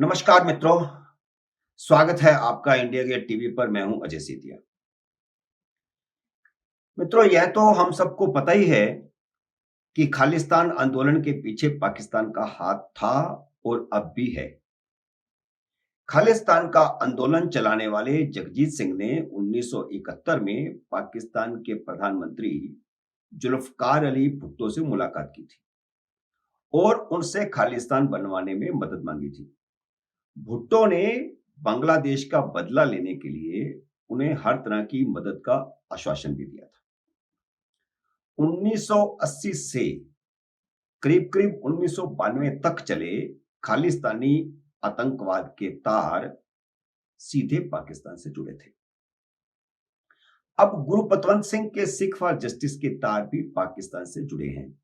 नमस्कार मित्रों, स्वागत है आपका इंडिया गेट टीवी पर। मैं हूं अजय सीतिया। मित्रों, यह तो हम सबको पता ही है कि खालिस्तान आंदोलन के पीछे पाकिस्तान का हाथ था और अब भी है। खालिस्तान का आंदोलन चलाने वाले जगजीत सिंह ने 1971 में पाकिस्तान के प्रधानमंत्री जुल्फकार अली भुट्टो से मुलाकात की थी और उनसे खालिस्तान बनवाने में मदद मांगी थी। भुट्टो ने बांग्लादेश का बदला लेने के लिए उन्हें हर तरह की मदद का आश्वासन भी दिया था। 1980 से करीब-करीब 1992 तक चले खालिस्तानी आतंकवाद के तार सीधे पाकिस्तान से जुड़े थे। अब गुरपतवंत सिंह के सिख फॉर जस्टिस के तार भी पाकिस्तान से जुड़े हैं,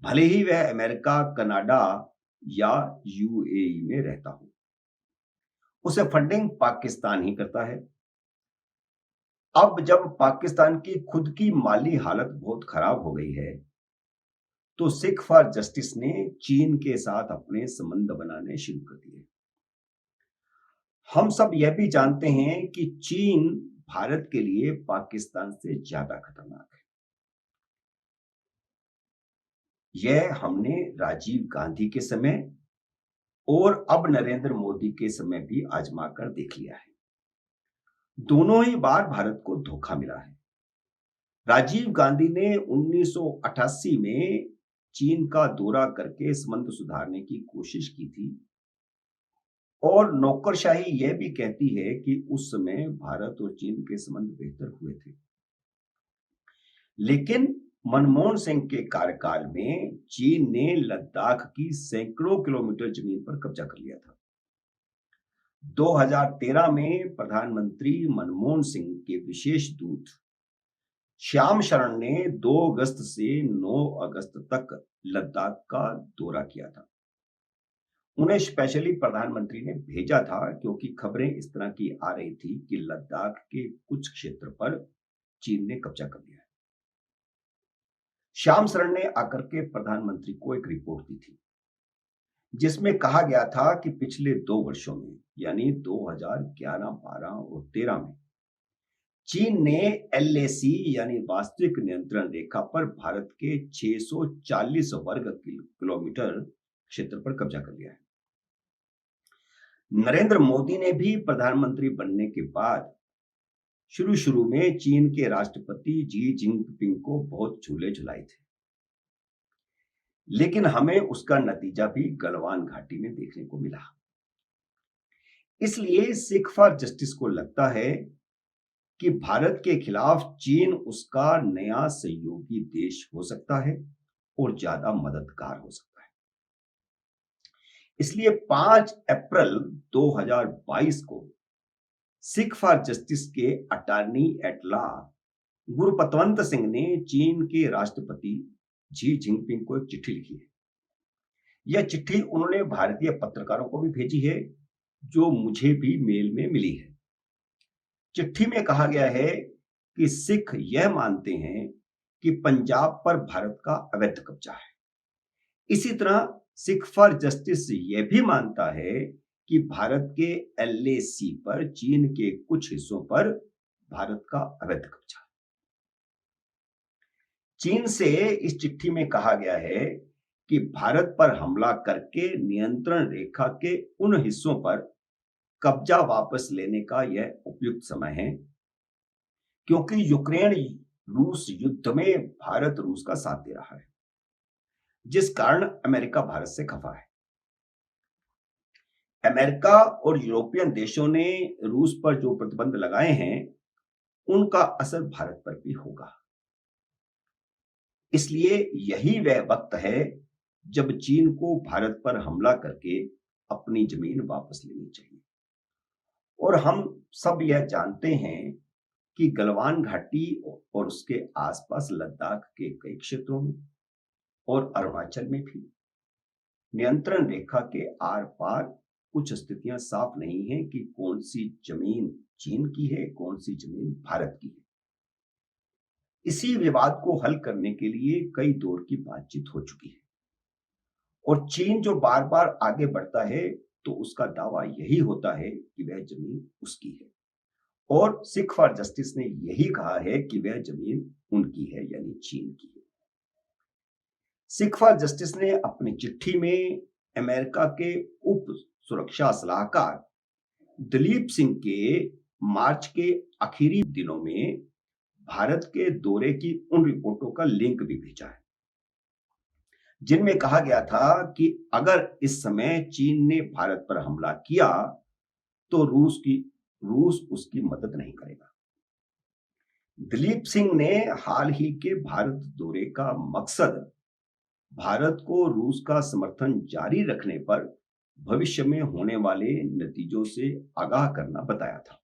भले ही वह अमेरिका, कनाडा या यूएई में रहता हो। उसे फंडिंग पाकिस्तान ही करता है। अब जब पाकिस्तान की खुद की माली हालत बहुत खराब हो गई है, तो सिख फॉर जस्टिस ने चीन के साथ अपने संबंध बनाने शुरू कर दिए। हम सब यह भी जानते हैं कि चीन भारत के लिए पाकिस्तान से ज्यादा खतरनाक है। यह हमने राजीव गांधी के समय और अब नरेंद्र मोदी के समय भी आजमा कर देख लिया है। दोनों ही बार भारत को धोखा मिला है। राजीव गांधी ने 1988 में चीन का दौरा करके संबंध सुधारने की कोशिश की थी और नौकरशाही यह भी कहती है कि उस समय भारत और चीन के संबंध बेहतर हुए थे। लेकिन मनमोहन सिंह के कार्यकाल में चीन ने लद्दाख की सैकड़ों किलोमीटर जमीन पर कब्जा कर लिया था। 2013 में प्रधानमंत्री मनमोहन सिंह के विशेष दूत श्याम शरण ने 2 अगस्त से 9 अगस्त तक लद्दाख का दौरा किया था। उन्हें स्पेशली प्रधानमंत्री ने भेजा था क्योंकि खबरें इस तरह की आ रही थी कि लद्दाख के कुछ क्षेत्र पर चीन ने कब्जा कर लिया है। श्याम शरण ने आकर के प्रधानमंत्री को एक रिपोर्ट दी थी जिसमें कहा गया था कि पिछले 2 वर्षों में यानी 2011, 12 और 13 में चीन ने एलएसी यानी वास्तविक नियंत्रण रेखा पर भारत के 640 वर्ग किलोमीटर क्षेत्र पर कब्जा कर लिया है। नरेंद्र मोदी ने भी प्रधानमंत्री बनने के बाद शुरू में चीन के राष्ट्रपति जी जिनपिंग को बहुत झूले झुलाए थे, लेकिन हमें उसका नतीजा भी गलवान घाटी में देखने को मिला। इसलिए सिख फॉर जस्टिस को लगता है कि भारत के खिलाफ चीन उसका नया सहयोगी देश हो सकता है और ज्यादा मददगार हो सकता है। इसलिए 5 अप्रैल 2022 को सिख फॉर जस्टिस के attorney at law Gurpatwant Singh ने चीन के राष्ट्रपति जी जिनपिंग को एक चिट्ठी लिखी है। यह चिट्ठी उन्होंने भारतीय पत्रकारों को भी भेजी है, जो मुझे भी मेल में मिली है। चिट्ठी में कहा गया है कि सिख यह मानते हैं कि पंजाब पर भारत का अवैध कब्जा है। इसी तरह सिख फॉर जस्टिस यह भी मानता है कि भारत के एलएसी पर चीन के कुछ हिस्सों पर भारत का अवैध कब्जा है। चीन से इस चिट्ठी में कहा गया है कि भारत पर हमला करके नियंत्रण रेखा के उन हिस्सों पर कब्जा वापस लेने का यह उपयुक्त समय है, क्योंकि यूक्रेन रूस युद्ध में भारत रूस का साथ दे रहा है, जिस कारण अमेरिका भारत से खफा है। अमेरिका और यूरोपियन देशों ने रूस पर जो प्रतिबंध लगाए हैं, उनका असर भारत पर भी होगा। इसलिए यही वह वक्त है जब चीन को भारत पर हमला करके अपनी जमीन वापस लेनी चाहिए। और हम सब यह जानते हैं कि गलवान घाटी और उसके आसपास लद्दाख के कई क्षेत्रों में और अरुणाचल में भी नियंत्रण रेखा के आर पार कुछ स्थितियां साफ नहीं है कि कौन सी जमीन चीन की है, कौन सी जमीन भारत की है। इसी विवाद को हल करने के लिए कई दौर की बातचीत हो चुकी है और चीन जो बार बार आगे बढ़ता है, तो उसका दावा यही होता है कि वह जमीन उसकी है, और सिख फॉर जस्टिस ने यही कहा है कि वह जमीन उनकी है, यानी चीन की है। सिख फॉर जस्टिस ने अपनी चिट्ठी में अमेरिका के उप सुरक्षा सलाहकार दिलीप सिंह के मार्च के आखिरी दिनों में भारत के दौरे की उन रिपोर्टों का लिंक भी भेजा है, जिनमें कहा गया था कि अगर इस समय चीन ने भारत पर हमला किया तो रूस उसकी मदद नहीं करेगा। दिलीप सिंह ने हाल ही के भारत दौरे का मकसद भारत को रूस का समर्थन जारी रखने पर भविष्य में होने वाले नतीजों से आगाह करना बताया था।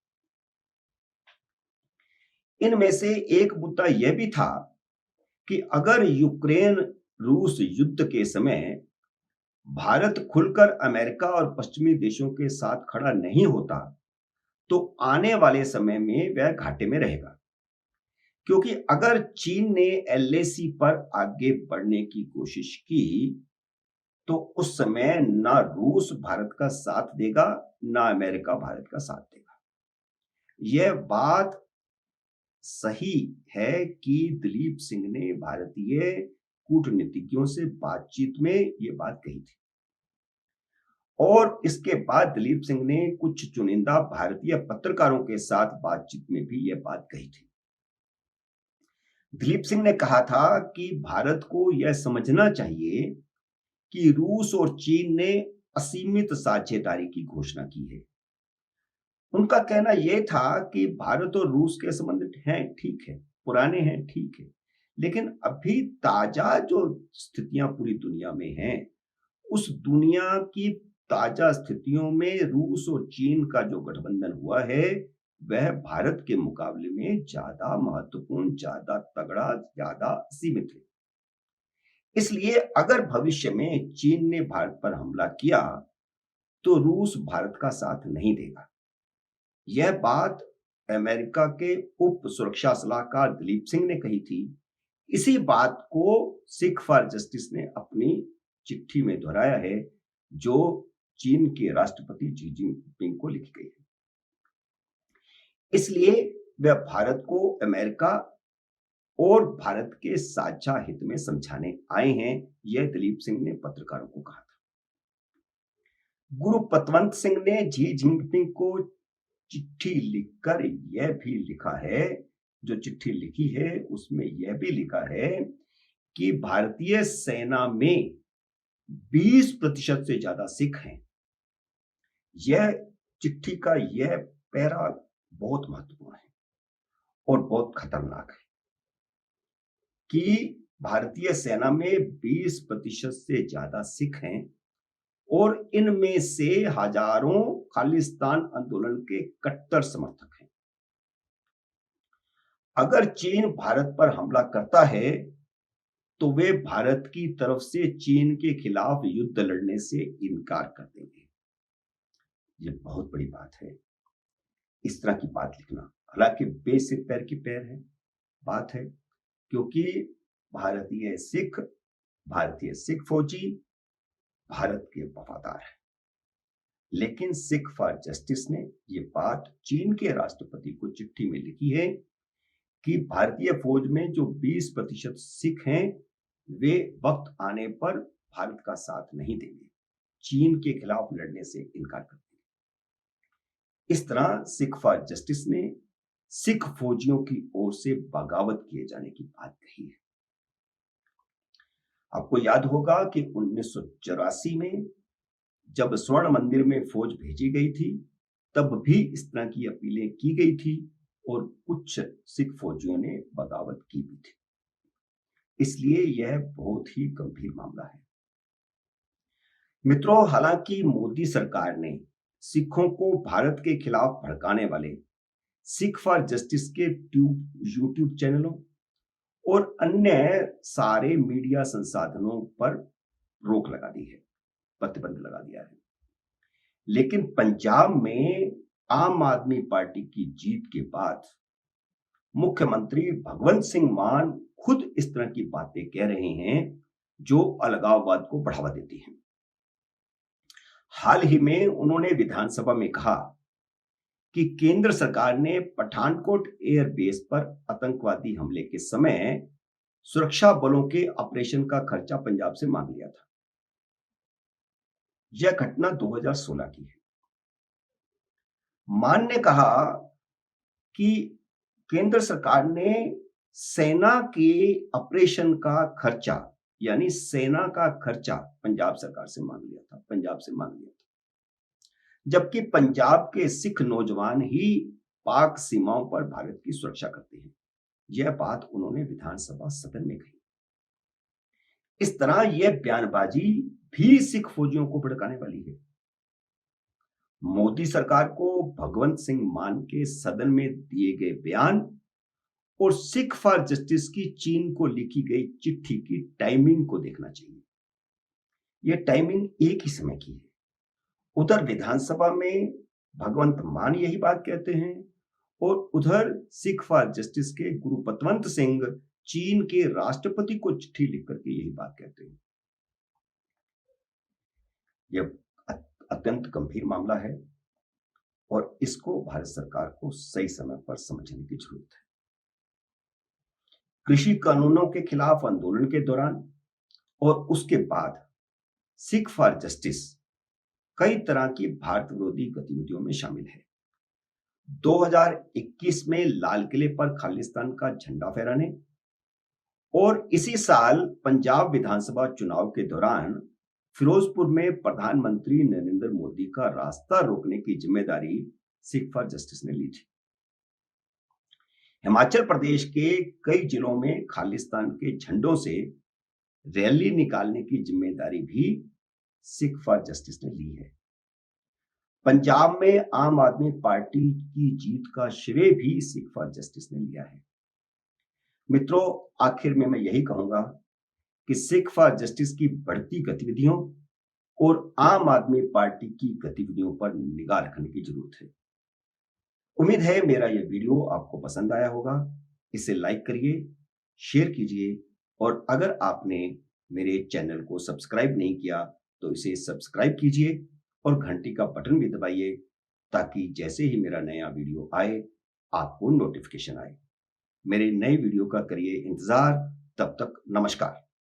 इनमें से एक मुद्दा यह भी था कि अगर यूक्रेन रूस युद्ध के समय भारत खुलकर अमेरिका और पश्चिमी देशों के साथ खड़ा नहीं होता तो आने वाले समय में वह घाटे में रहेगा, क्योंकि अगर चीन ने एलएसी पर आगे बढ़ने की कोशिश की तो उस समय ना रूस भारत का साथ देगा, ना अमेरिका भारत का साथ देगा। यह बात सही है कि दिलीप सिंह ने भारतीय कूटनीतिज्ञों से बातचीत में यह बात कही थी, और इसके बाद दिलीप सिंह ने कुछ चुनिंदा भारतीय पत्रकारों के साथ बातचीत में भी यह बात कही थी। दिलीप सिंह ने कहा था कि भारत को यह समझना चाहिए कि रूस और चीन ने असीमित साझेदारी की घोषणा की है। उनका कहना यह था कि भारत और रूस के संबंध हैं, ठीक है, पुराने हैं, ठीक है, लेकिन अभी ताजा जो स्थितियां पूरी दुनिया में हैं, उस दुनिया की ताजा स्थितियों में रूस और चीन का जो गठबंधन हुआ है वह भारत के मुकाबले में ज्यादा महत्वपूर्ण, ज्यादा तगड़ा, ज्यादा सीमित है। इसलिए अगर भविष्य में चीन ने भारत पर हमला किया तो रूस भारत का साथ नहीं देगा। यह बात अमेरिका के उप सुरक्षा सलाहकार दिलीप सिंह ने कही थी। इसी बात को सिख फॉर जस्टिस ने अपनी चिट्ठी में दोहराया है, जो चीन के राष्ट्रपति जी जिनपिंग को लिखी गई है। इसलिए वह भारत को अमेरिका और भारत के साझा हित में समझाने आए हैं, यह दिलीप सिंह ने पत्रकारों को कहा था। गुरु पतवंत सिंह ने जी जिनपिंग को चिट्ठी लिखकर यह भी लिखा है, जो चिट्ठी लिखी है उसमें यह भी लिखा है कि भारतीय सेना में 20% से ज्यादा सिख हैं। यह चिट्ठी का यह पैरा बहुत महत्वपूर्ण है और बहुत खतरनाक है कि भारतीय सेना में 20% से ज्यादा सिख हैं और इनमें से हजारों खालिस्तान आंदोलन के कट्टर समर्थक हैं। अगर चीन भारत पर हमला करता है तो वे भारत की तरफ से चीन के खिलाफ युद्ध लड़ने से इनकार कर देंगे। यह बहुत बड़ी बात है, इस तरह की बात लिखना, हालांकि बेसिर पैर की पैर है बात है, क्योंकि भारतीय सिख फौजी भारत के वफादार है। लेकिन सिख फॉर जस्टिस ने यह बात चीन के राष्ट्रपति को चिट्ठी में लिखी है कि भारतीय फौज में जो 20% सिख हैं वे वक्त आने पर भारत का साथ नहीं देंगे, चीन के खिलाफ लड़ने से इनकार कर देंगे। इस तरह सिख फॉर जस्टिस ने सिख फौजियों की ओर से बगावत किए जाने की बात कही है। आपको याद होगा कि 1984 में जब स्वर्ण मंदिर में फौज भेजी गई थी तब भी इस तरह की अपीलें की गई थी और कुछ सिख फौजियों ने बगावत की भी थी। इसलिए यह बहुत ही गंभीर मामला है। मित्रों, हालांकि मोदी सरकार ने सिखों को भारत के खिलाफ भड़काने वाले सिख फॉर जस्टिस के यूट्यूब चैनलों और अन्य सारे मीडिया संसाधनों पर रोक लगा दी है, प्रतिबंध लगा दिया है, लेकिन पंजाब में आम आदमी पार्टी की जीत के बाद मुख्यमंत्री भगवंत सिंह मान खुद इस तरह की बातें कह रहे हैं जो अलगाववाद को बढ़ावा देती हैं। हाल ही में उन्होंने विधानसभा में कहा कि केंद्र सरकार ने पठानकोट एयरबेस पर आतंकवादी हमले के समय सुरक्षा बलों के ऑपरेशन का खर्चा पंजाब से मांग लिया था। यह घटना 2016 की है। मान ने कहा कि केंद्र सरकार ने सेना के ऑपरेशन का खर्चा, यानी सेना का खर्चा पंजाब सरकार से मांग लिया था, पंजाब से मांग लिया था। जबकि पंजाब के सिख नौजवान ही पाक सीमाओं पर भारत की सुरक्षा करते हैं। यह बात उन्होंने विधानसभा सदन में कही। इस तरह यह बयानबाजी भी सिख फौजियों को भड़काने वाली है। मोदी सरकार को भगवंत सिंह मान के सदन में दिए गए बयान और सिख फॉर जस्टिस की चीन को लिखी गई चिट्ठी की टाइमिंग को देखना चाहिए। यह टाइमिंग एक ही समय की है। उधर विधानसभा में भगवंत मान यही बात कहते हैं और उधर सिख फॉर जस्टिस के गुरुपतवंत सिंह चीन के राष्ट्रपति को चिट्ठी लिख करके यही बात कहते हैं। यह अत्यंत गंभीर मामला है और इसको भारत सरकार को सही समय पर समझने की जरूरत है। कृषि कानूनों के खिलाफ आंदोलन के दौरान और उसके बाद सिख फॉर जस्टिस कई तरह की भारत विरोधी गतिविधियों में शामिल है। 2021 में लाल किले पर खालिस्तान का झंडा फहराने और इसी साल पंजाब विधानसभा चुनाव के दौरान फिरोजपुर में प्रधानमंत्री नरेंद्र मोदी का रास्ता रोकने की जिम्मेदारी सिख फॉर जस्टिस ने ली थी। हिमाचल प्रदेश के कई जिलों में खालिस्तान के झंडों से रैली निकालने की जिम्मेदारी भी सिख फॉर जस्टिस ने ली है। पंजाब में आम आदमी पार्टी की जीत का श्रेय भी सिख फॉर जस्टिस ने लिया है। मित्रों, आखिर में मैं यही कहूंगा कि सिख फॉर जस्टिस की बढ़ती गतिविधियों और आम आदमी पार्टी की गतिविधियों पर निगाह रखने की जरूरत है। उम्मीद है मेरा यह वीडियो आपको पसंद आया होगा। इसे लाइक करिए, शेयर कीजिए और अगर आपने मेरे चैनल को सब्सक्राइब नहीं किया तो इसे सब्सक्राइब कीजिए और घंटी का बटन भी दबाइए ताकि जैसे ही मेरा नया वीडियो आए आपको नोटिफिकेशन आए। मेरे नए वीडियो का करिए इंतजार। तब तक नमस्कार।